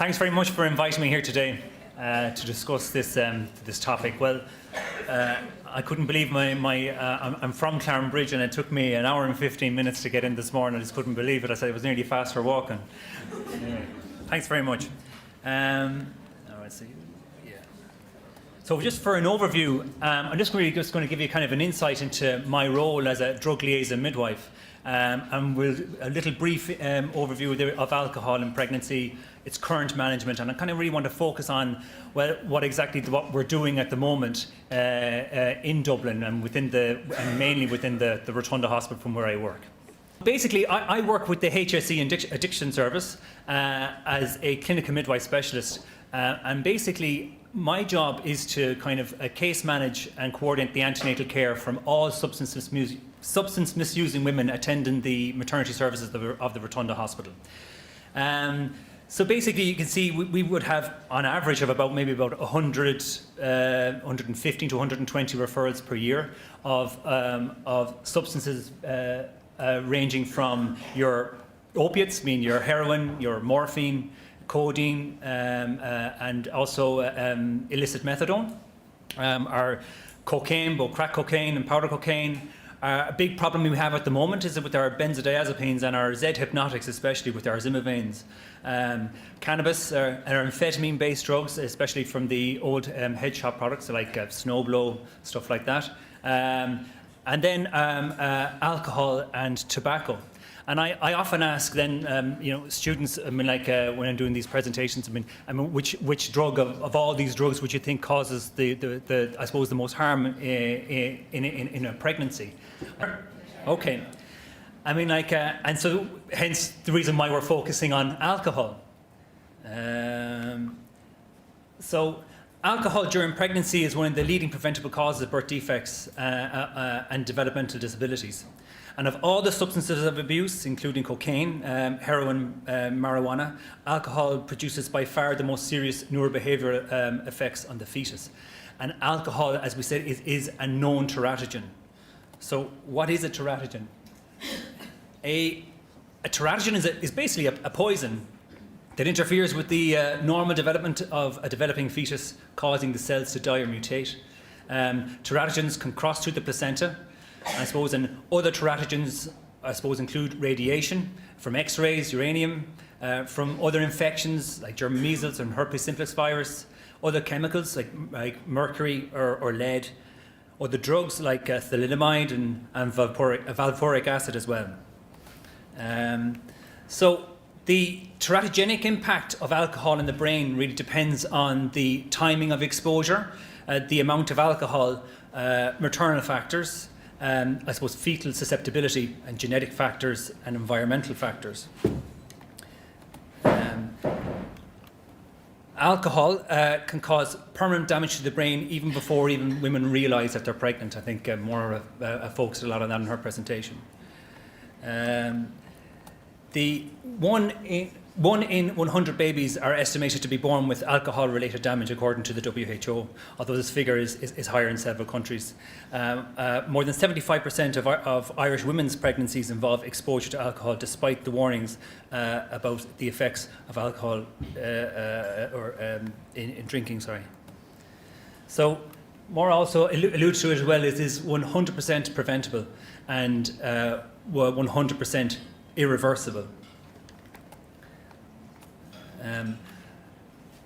Thanks very much for inviting me here today to discuss this topic. Well, I couldn't believe I'm from Clarenbridge, and it took me an hour and 15 minutes to get in this morning. I just couldn't believe it. I said it was nearly faster walking. Anyway, thanks very much. So just for an overview, I'm just going to give you kind of an insight into my role as a drug liaison midwife, and a little brief overview of alcohol in pregnancy, its current management, and I kind of really want to focus on what we're doing at the moment in Dublin and mainly within the Rotunda Hospital from where I work. Basically, I work with the HSE Addiction Service as a clinical midwife specialist, and basically my job is to kind of case manage and coordinate the antenatal care from all substance misusing women attending the maternity services of the Rotunda Hospital. So basically, you can see we would have on average of about 100, 115 to 120 referrals per year of substances ranging from your opiates, meaning your heroin, your morphine, codeine, and also illicit methadone, or cocaine, both crack cocaine and powder cocaine. A big problem we have at the moment is with our benzodiazepines and our Z-hypnotics, especially with our Zimovans. Cannabis and our amphetamine-based drugs, especially from the old head shop products like Snowblow, stuff like that. And then alcohol and tobacco. And I often ask then, students, when I'm doing these presentations, which drug of all these drugs would you think causes I suppose the most harm in a pregnancy? Okay, and so hence the reason why we're focusing on alcohol. So alcohol during pregnancy is one of the leading preventable causes of birth defects and developmental disabilities. And of all the substances of abuse, including cocaine, heroin, marijuana, alcohol produces by far the most serious neurobehavioral effects on the fetus. And alcohol, as we said, is a known teratogen. So what is a teratogen? A teratogen is basically a poison that interferes with the normal development of a developing fetus, causing the cells to die or mutate. Teratogens can cross through the placenta, I suppose, and other teratogens, I suppose, include radiation from X-rays, uranium, from other infections like German measles and herpes simplex virus, other chemicals like mercury or lead, other drugs like thalidomide and valproic acid as well. So the teratogenic impact of alcohol in the brain really depends on the timing of exposure, the amount of alcohol, maternal factors, I suppose fetal susceptibility, and genetic factors and environmental factors. Alcohol can cause permanent damage to the brain even before women realise that they're pregnant. I think Maura focused a lot on that in her presentation. The one in 100 babies are estimated to be born with alcohol-related damage, according to the WHO, although this figure is higher in several countries. More than 75% of Irish women's pregnancies involve exposure to alcohol, despite the warnings about the effects of alcohol in drinking. So, Maura also alludes to it as well. It is 100% preventable and 100% irreversible.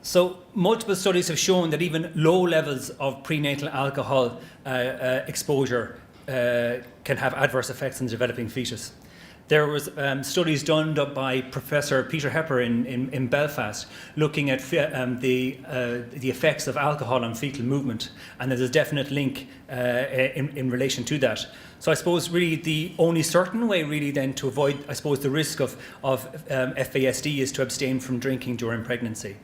So multiple studies have shown that even low levels of prenatal alcohol exposure can have adverse effects on the developing fetus. There was studies done by Professor Peter Hepper in Belfast looking at the effects of alcohol on fetal movement, and there's a definite link in relation to that. So I suppose really the only certain way really then to avoid, I suppose, the risk of FASD is to abstain from drinking during pregnancy.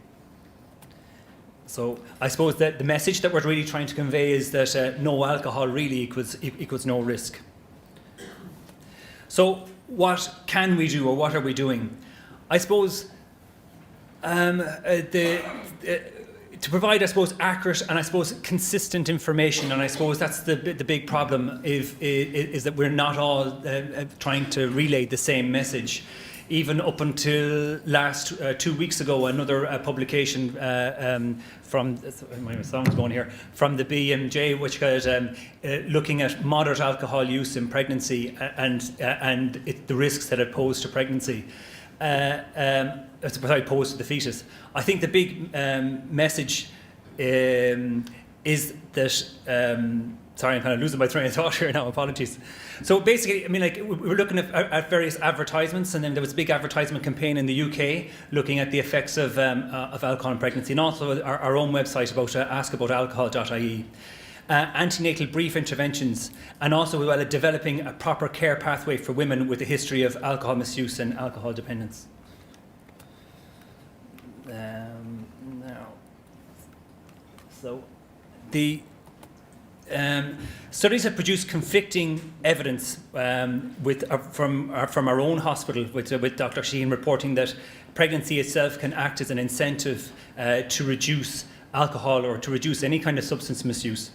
So I suppose that the message that we're really trying to convey is that no alcohol really equals no risk. So what can we do, or what are we doing? I suppose to provide, I suppose, accurate and I suppose consistent information, and I suppose that's the big problem is that we're not all trying to relay the same message. even up until last 2 weeks ago, another publication from my song's going here from the BMJ, which got looking at moderate alcohol use in pregnancy and the risks that it posed to pregnancy. Posed to the fetus. I think the big message is that. Sorry, I'm kind of losing my train of thought here now, apologies. So basically, I mean, like, we were looking at various advertisements, and then there was a big advertisement campaign in the UK looking at the effects of alcohol in pregnancy, and also our own website about askaboutalcohol.ie. Antenatal brief interventions, and also developing a proper care pathway for women with a history of alcohol misuse and alcohol dependence. Studies have produced conflicting evidence from our own hospital, with Dr. Sheehan reporting that pregnancy itself can act as an incentive to reduce alcohol or to reduce any kind of substance misuse.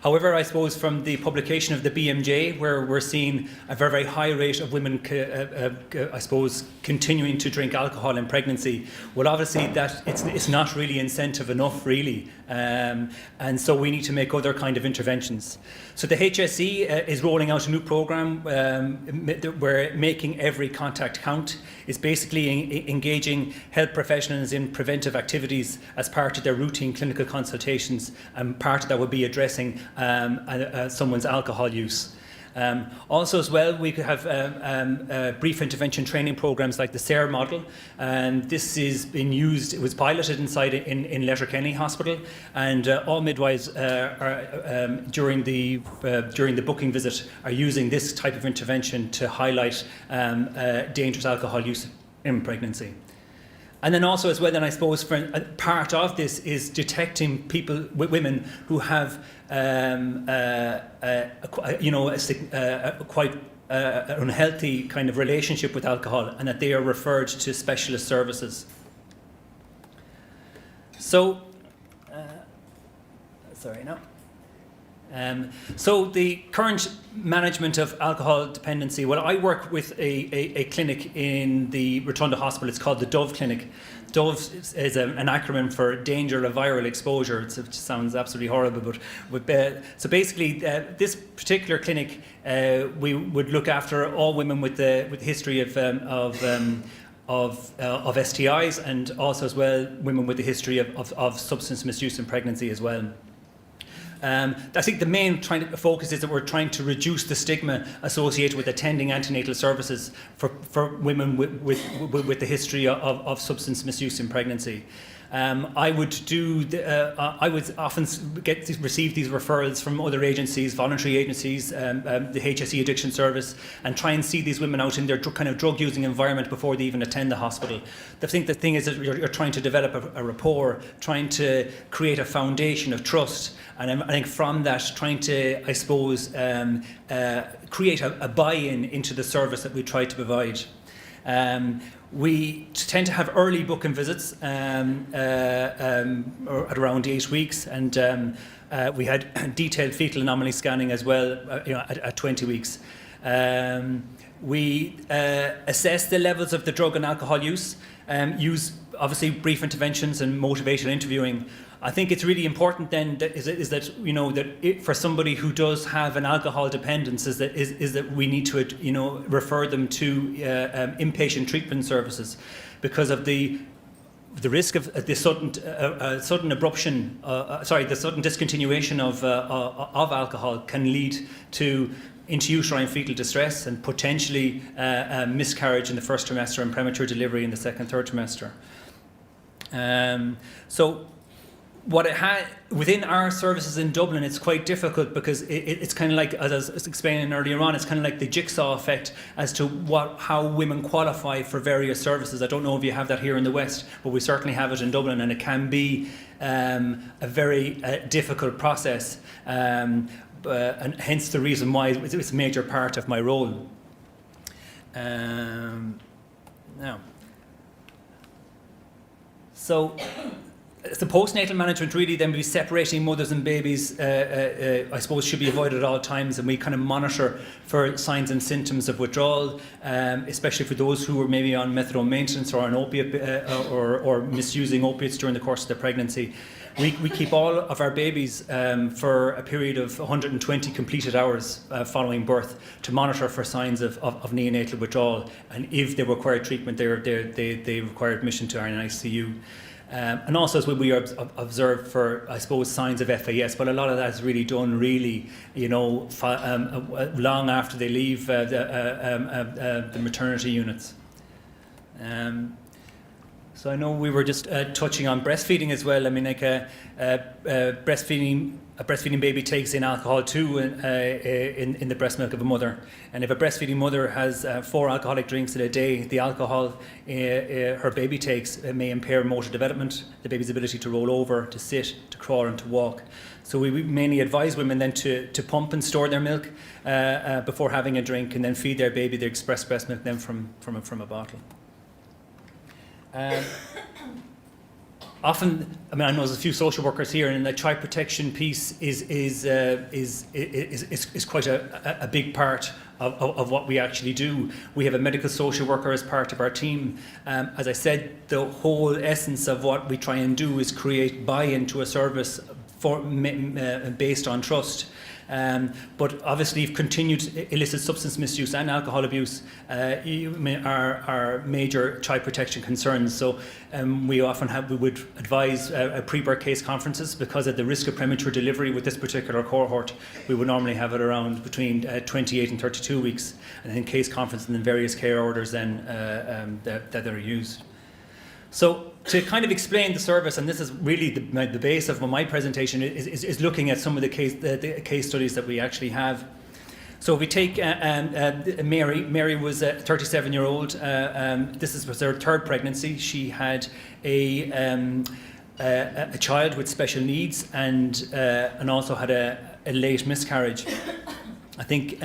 However, I suppose from the publication of the BMJ, where we're seeing a very, very high rate of women, I suppose, continuing to drink alcohol in pregnancy, well, obviously that it's not really incentive enough, really, and so we need to make other kind of interventions. So the HSE is rolling out a new program where making every contact count is basically engaging health professionals in preventive activities as part of their routine clinical consultations, and part of that would be addressing someone's alcohol use. Also as well, we could have brief intervention training programs like the SARE model, and this is being used, it was piloted in Letterkenny Hospital, and all midwives during the booking visit are using this type of intervention to highlight dangerous alcohol use in pregnancy. And then also as well, then I suppose part of this is detecting women who have quite unhealthy kind of relationship with alcohol, and that they are referred to specialist services. So, so the current management of alcohol dependency, well, I work with a clinic in the Rotunda Hospital. It's called the Dove Clinic. Dove is an acronym for danger of viral exposure. It sounds absolutely horrible, but so basically this particular clinic, we would look after all women with history of STIs, and also as well women with a history of substance misuse in pregnancy as well. I think the main focus is that we're trying to reduce the stigma associated with attending antenatal services for women with the history of substance misuse in pregnancy. I would often receive these referrals from other agencies, voluntary agencies, the HSE Addiction Service, and try and see these women out in their kind of drug using environment before they even attend the hospital. I think the thing is that you're trying to develop a rapport, trying to create a foundation of trust, and I think from that trying to, I suppose, create a buy-in into the service that we try to provide. We tend to have early booking visits at around 8 weeks, and we had detailed fetal anomaly scanning as well at 20 weeks. We assess the levels of the drug and alcohol use, use obviously brief interventions and motivational interviewing. I think it's really important then that for somebody who does have an alcohol dependence is that we need to refer them to inpatient treatment services, because of the risk of the sudden abruption, the sudden discontinuation of alcohol can lead to intrauterine fetal distress and potentially miscarriage in the first trimester and premature delivery in the second, third trimester. So what it had within our services in Dublin, it's quite difficult because it's kind of like, as I was explaining earlier on, it's kind of like the jigsaw effect as to how women qualify for various services. I don't know if you have that here in the West, but we certainly have it in Dublin, and it can be a very difficult process, and hence the reason why it's a major part of my role. Now, so the postnatal management really then be separating mothers and babies, I suppose, should be avoided at all times, and we kind of monitor for signs and symptoms of withdrawal, especially for those who are maybe on methadone maintenance or on opiate or misusing opiates during the course of their pregnancy. We keep all of our babies for a period of 120 completed hours following birth to monitor for signs of neonatal withdrawal, and if they require treatment, they require admission to our ICU. And also as we observe for, I suppose, signs of FAS, but a lot of that is really done long after they leave the maternity units. So I know we were just touching on breastfeeding as well. I mean, like a breastfeeding baby takes in alcohol too in the breast milk of a mother. And if a breastfeeding mother has 4 alcoholic drinks a day, the alcohol her baby takes may impair motor development, the baby's ability to roll over, to sit, to crawl and to walk. So we mainly advise women then to pump and store their milk before having a drink, and then feed their baby the express breast milk then from a bottle. Often, I mean, I know there's a few social workers here, and the child protection piece is quite a big part of what we actually do. We have a medical social worker as part of our team. As I said, the whole essence of what we try and do is create buy-in to a service based on trust. But obviously, continued illicit substance misuse and alcohol abuse are major child protection concerns. So we would advise pre-birth case conferences, because of the risk of premature delivery with this particular cohort. We would normally have it around between 28 and 32 weeks, and then case conferences and then various care orders then that are used. So to kind of explain the service, and this is really the base of my presentation, is looking at some of the case studies that we actually have. So if we take Mary was a 37-year-old. This was her 3rd pregnancy. She had a child with special needs and also had a late miscarriage. I think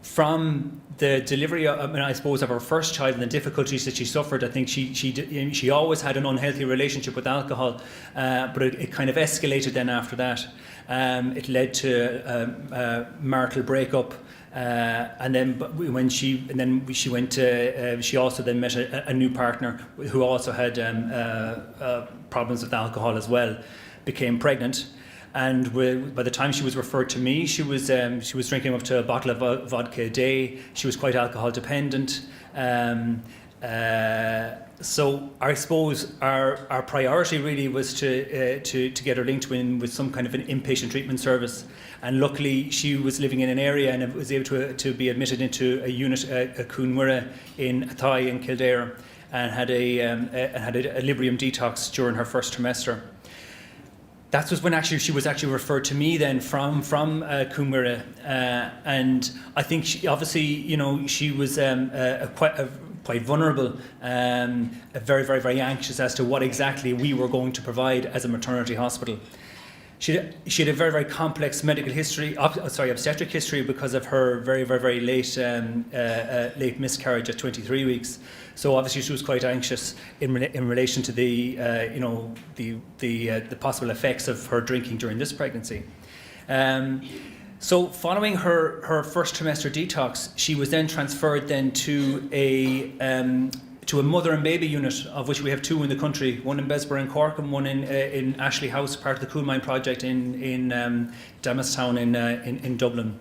from the delivery, I suppose, of her first child and the difficulties that she suffered, I think she always had an unhealthy relationship with alcohol, but it kind of escalated then after that. It led to marital breakup, and then when she went to, she also then met a new partner who also had problems with alcohol as well, became pregnant. And by the time she was referred to me, she was drinking up to a bottle of vodka a day. She was quite alcohol dependent. So I suppose our priority really was to get her linked in with some kind of an inpatient treatment service. And luckily, she was living in an area and was able to be admitted into a unit at Cúnmire in Athy in Kildare, and had a Librium detox during her first trimester. That was when she was referred to me then from Cúnmire, and I think she was quite vulnerable, very, very, very anxious as to what exactly we were going to provide as a maternity hospital. She had a very, very complex medical history, obstetric history, because of her very, very, very late miscarriage at 23 weeks. So obviously she was quite anxious in relation to the possible effects of her drinking during this pregnancy. So following her first trimester detox, she was then transferred then to a mother and baby unit, of which we have 2 in the country, one in Besborough and Cork, and one in Ashley House, part of the Cool Mine project in Damastown in Dublin.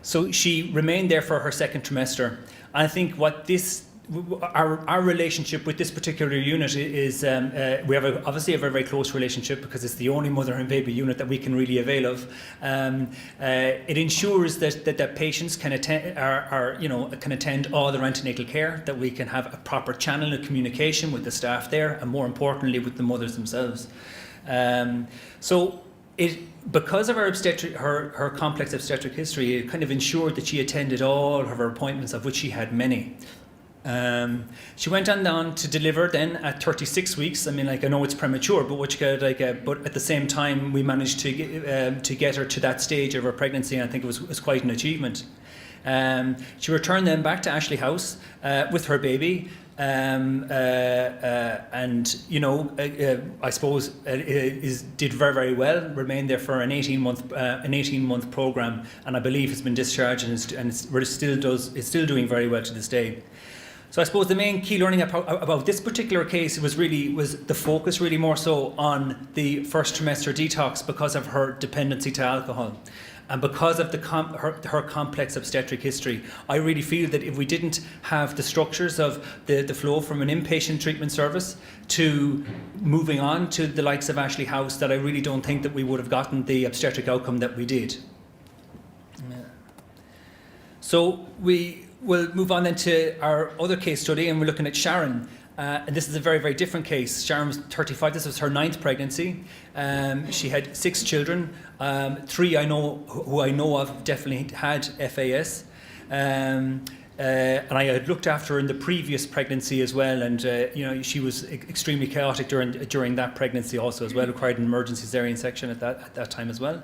So she remained there for her 2nd trimester. I think what our relationship with this particular unit is, we have obviously a very, very close relationship, because it's the only mother and baby unit that we can really avail of. It ensures that patients can attend all their antenatal care, that we can have a proper channel of communication with the staff there, and more importantly with the mothers themselves. Because of her complex obstetric history, it kind of ensured that she attended all of her appointments, of which she had many. She went on to deliver then at 36 weeks. I mean, I know it's premature, but but at the same time, we managed to get her to that stage of her pregnancy, and I think it was quite an achievement. She returned then back to Ashley House with her baby. and I suppose did very, very well. Remained there for an 18-month program, and I believe has been discharged and it's still doing very well to this day. So I suppose the main key learning about this particular case was the focus really more so on the first trimester detox because of her dependency to alcohol. And because of her complex obstetric history, I really feel that if we didn't have the structures of the flow from an inpatient treatment service to moving on to the likes of Ashley House, that I really don't think that we would have gotten the obstetric outcome that we did. So we will move on then to our other case study, and we're looking at Sharon. And this is a very, very different case. Sharon was 35. This was her 9th pregnancy. She had 6 children. 3 who I know of definitely had FAS. And I had looked after her in the previous pregnancy as well. And she was extremely chaotic during that pregnancy also as well. Required an emergency cesarean section at that time as well.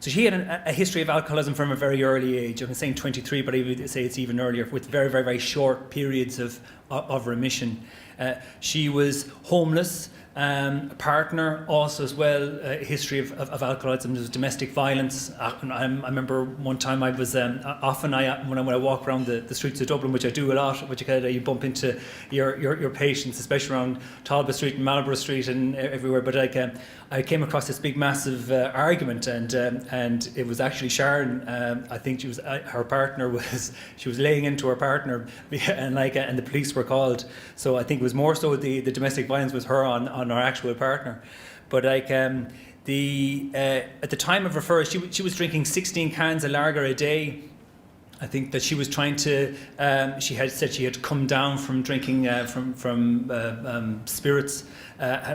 So she had a history of alcoholism from a very early age. I'm saying 23, but I would say it's even earlier, with very, very, very short periods of remission. She was homeless, a partner also as well, a history of alcoholism. There was domestic violence. I remember one time I was, when I walk around the streets of Dublin, which I do a lot, which you bump into your patients, especially around Talbot Street and Marlborough Street and everywhere. But I came across this big, massive argument, and it was actually Sharon. I think her partner was laying into her partner, and the police were called. So I think it was more so the domestic violence was her on our actual partner. But at the time of referral, she was drinking 16 cans of lager a day. I think that she was trying to. She had said she had come down from drinking from spirits,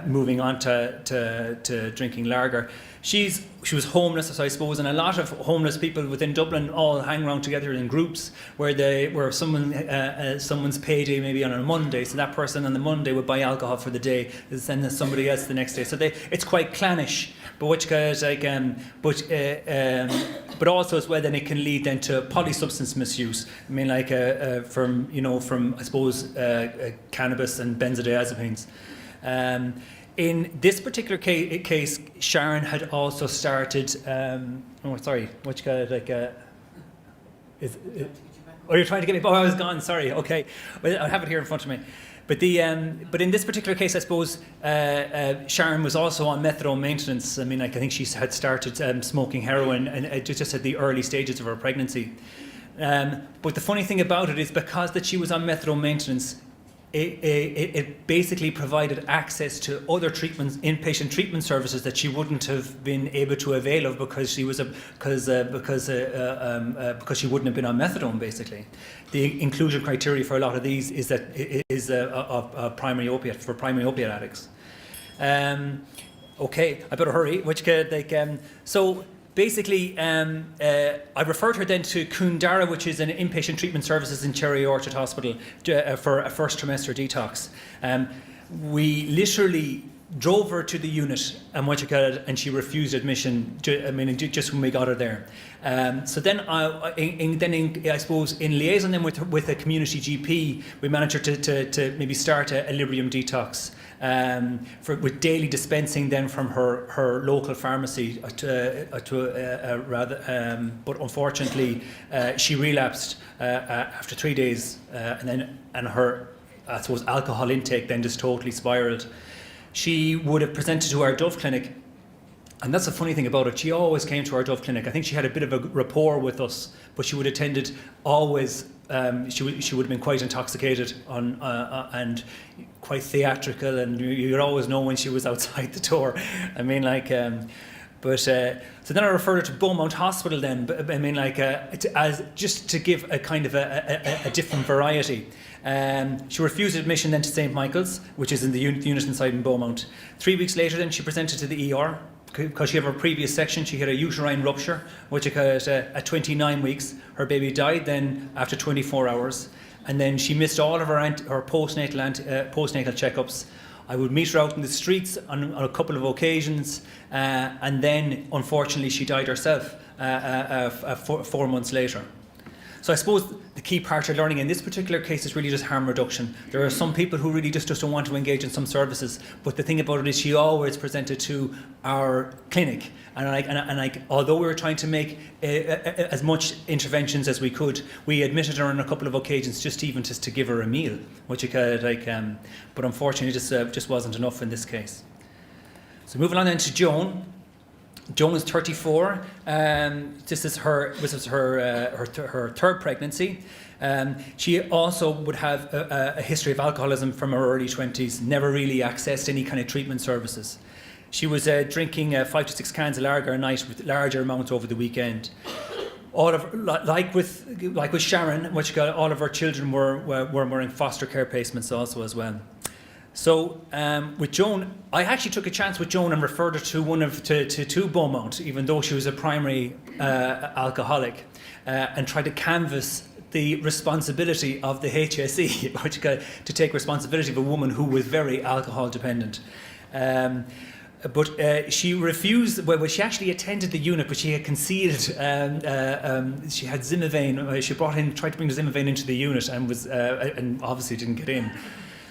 moving on to drinking lager. She was homeless, so I suppose, and a lot of homeless people within Dublin all hang around together in groups where someone's payday maybe on a Monday, so that person on the Monday would buy alcohol for the day, and send somebody else the next day. So it's quite clannish, but which goes but also as well, then it can lead then to polysubstance misuse. I mean, from I suppose cannabis and benzodiazepines. In this particular case, Sharon had also started. You're trying to get me. Oh, I was gone. Sorry. Okay, well, I have it here in front of me. But in this particular case, I suppose Sharon was also on methadone maintenance. I mean, I think she had started smoking heroin, and just at the early stages of her pregnancy. But the funny thing about it is, because that she was on methadone maintenance, it basically provided access to other treatments, inpatient treatment services that she wouldn't have been able to avail of because she wouldn't have been on methadone. Basically, the inclusion criteria for a lot of these is that it is a primary opiate for primary opiate addicts. Okay, I better hurry. So. Basically, I referred her then to Kundara, which is an inpatient treatment services in Cherry Orchard Hospital for a first trimester detox. We literally drove her to the unit and she refused admission. Just when we got her there. So then, I suppose in liaison then with a community GP, we managed her to maybe start a Librium detox. With daily dispensing then from her local pharmacy but unfortunately she relapsed after 3 days, and her I suppose alcohol intake then just totally spiraled. She would have presented to our Dove clinic, and that's the funny thing about it. She always came to our Dove clinic. I think she had a bit of a rapport with us, but she would have attended always. She would have been quite intoxicated and quite theatrical, and you'd always know when she was outside the door. I mean, so then I referred her to Beaumont Hospital. Then, but I mean, just to give a kind of a different variety. She refused admission then to St. Michael's, which is in the unit inside in Beaumont. 3 weeks later, then she presented to the ER. Because she had her previous section, she had a uterine rupture, which occurred at 29 weeks. Her baby died then after 24 hours. And then she missed all of her postnatal checkups. I would meet her out in the streets on a couple of occasions. And then, unfortunately, she died herself 4 months later. So I suppose the key part of learning in this particular case is really just harm reduction. There are some people who really just don't want to engage in some services, but the thing about it is she always presented to our clinic, and although we were trying to make as much interventions as we could, we admitted her on a couple of occasions just to give her a meal, which but unfortunately just wasn't enough in this case. So moving on then to Joan. Joan is 34. This is her third pregnancy. She also would have a history of alcoholism from her early 20s, never really accessed any kind of treatment services. She was drinking 5 to 6 cans of lager a night with larger amounts over the weekend. Like with Sharon, all of her children were in foster care placements also as well. So with Joan, I actually took a chance with Joan and referred her to Beaumont, even though she was a primary alcoholic, and tried to canvass the responsibility of the HSE, to take responsibility of a woman who was very alcohol dependent. But she refused. Well, she actually attended the unit, but she had conceded. She had Zimivane. She tried to bring the Zimivane into the unit, and obviously didn't get in.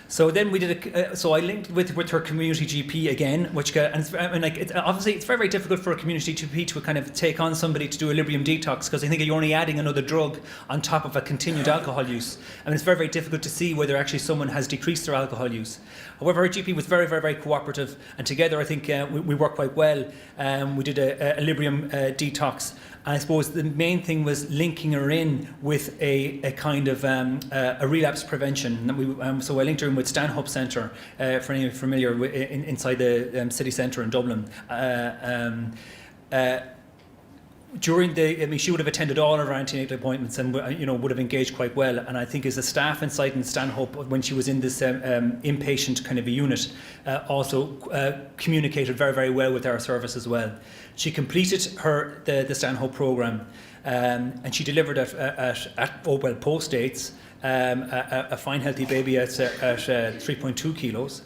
So then we did. So I linked with her community GP again, obviously it's very, very difficult for a community GP to kind of take on somebody to do a Librium detox, because I think you're only adding another drug on top of a continued alcohol use. I mean, it's very, very difficult to see whether actually someone has decreased their alcohol use. However, her GP was very, very, very cooperative, and together I think we worked quite well. We did a Librium detox. And I suppose the main thing was linking her in with a kind of a relapse prevention. So I linked her in with Stanhope Centre, for anyone familiar, inside the city centre in Dublin. She would have attended all of our antenatal appointments and would have engaged quite well. And I think as a staff inside in Stanhope, when she was in this inpatient kind of a unit, also communicated very, very well with our service as well. She completed the Stanhope programme, and she delivered at post dates a fine healthy baby at 3.2 kilos.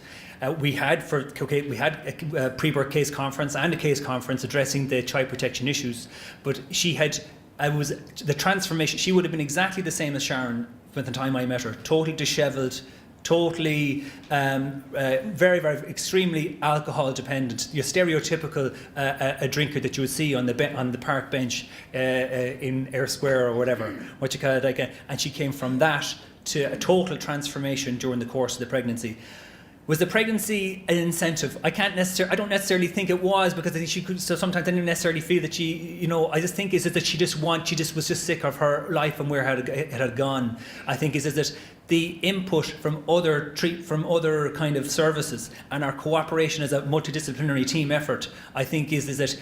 We had a pre-birth case conference and a case conference addressing the child protection issues, but the transformation. She would have been exactly the same as Sharon by the time I met her, totally dishevelled, totally very, very extremely alcohol dependent. Your stereotypical a drinker that you would see on the park bench in Eyre Square or whatever, and she came from that to a total transformation during the course of the pregnancy. Was the pregnancy an incentive? I don't necessarily think it was, because I think she could. So sometimes I didn't necessarily feel that she, I just think is it that she was just sick of her life and where it had gone. I think is that the input from other kind of services and our cooperation as a multidisciplinary team effort, I think is that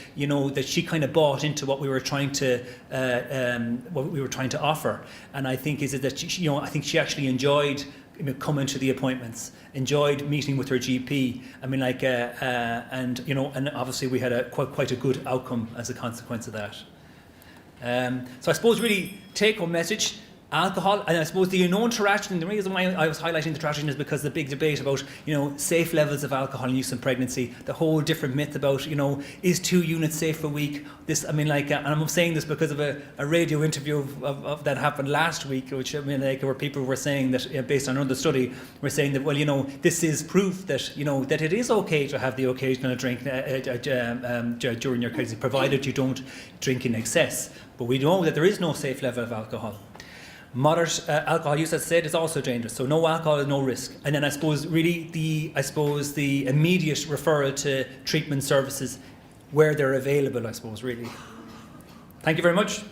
that she kind of bought into what we were trying to offer, and I think is that I think she actually enjoyed coming to the appointments, enjoyed meeting with her GP. I mean, and obviously we had quite a good outcome as a consequence of that. So I suppose really take-home message: alcohol, and I suppose the unknown teratogen. The reason why I was highlighting the teratogen is because the big debate about safe levels of alcohol use in pregnancy, the whole different myth about is 2 units safe a week. And I'm saying this because of a radio interview of that happened last week, which where people were saying that based on another study, were saying that this is proof that that it is okay to have the occasional drink during your pregnancy, provided you don't drink in excess. But we know that there is no safe level of alcohol. Moderate alcohol use, as I said, is also dangerous. So no alcohol, no risk. And then I suppose really the immediate referral to treatment services where they're available, I suppose, really. Thank you very much.